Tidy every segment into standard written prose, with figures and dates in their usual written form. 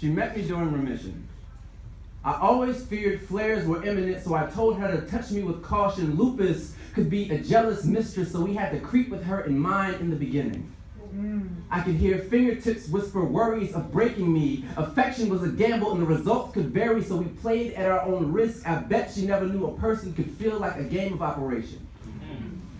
She met me during remission. I always feared flares were imminent, so I told her to touch me with caution. Lupus could be a jealous mistress, so we had to creep with her in mind in the beginning. I could hear fingertips whisper worries of breaking me. Affection was a gamble and the results could vary, so we played at our own risk. I bet she never knew a person could feel like a game of operation.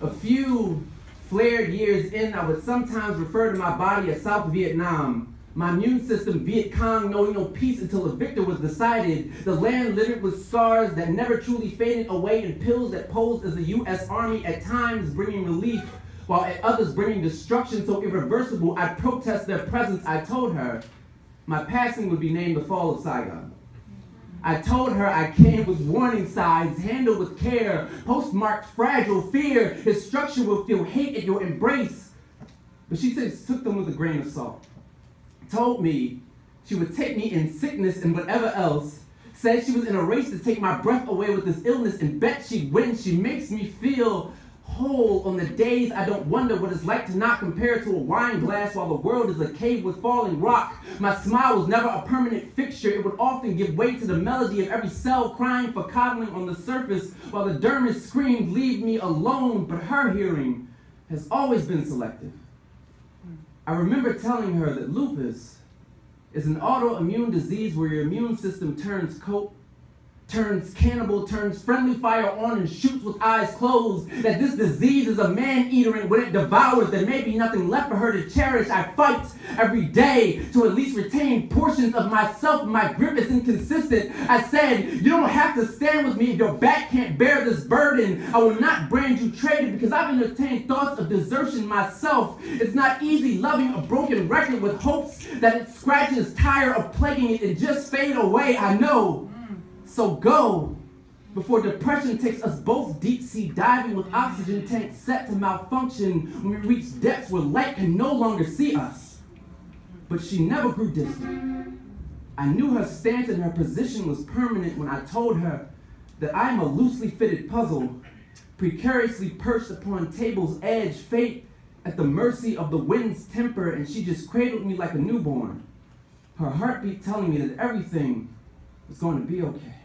A few flared years in, I would sometimes refer to my body as South Vietnam. My immune system, Viet Cong, knowing no peace until a victor was decided. The land littered with scars that never truly faded away and pills that posed as the U.S. Army, at times bringing relief, while at others bringing destruction so irreversible I'd protest their presence. I told her my passing would be named the Fall of Saigon. I told her I came with warning signs, handled with care, postmarked fragile fear. His structure will feel hate at your embrace. But she took them with a grain of salt. Told me she would take me in sickness and whatever else. Said she was in a race to take my breath away with this illness and bet she'd win. She makes me feel whole on the days I don't wonder what it's like to not compare to a wine glass while the world is a cave with falling rock. My smile was never a permanent fixture. It would often give way to the melody of every cell crying for coddling on the surface while the dermis screamed, leave me alone. But her hearing has always been selective. I remember telling her that lupus is an autoimmune disease where your immune system turns cannibal, turns friendly fire on and shoots with eyes closed. That this disease is a man-eater, and when it devours, there may be nothing left for her to cherish. I fight every day to at least retain portions of myself. My grip is inconsistent. I said, you don't have to stand with me if your back can't bear this burden. I will not brand you traitor because I've entertained thoughts of desertion myself. It's not easy loving a broken record with hopes that its scratches tire of plaguing it and just fade away. I know. So go, before depression takes us both deep-sea diving with oxygen tanks set to malfunction when we reach depths where light can no longer see us. But she never grew distant. I knew her stance and her position was permanent when I told her that I am a loosely fitted puzzle, precariously perched upon table's edge, fate at the mercy of the wind's temper, and she just cradled me like a newborn, her heartbeat telling me that everything was going to be okay.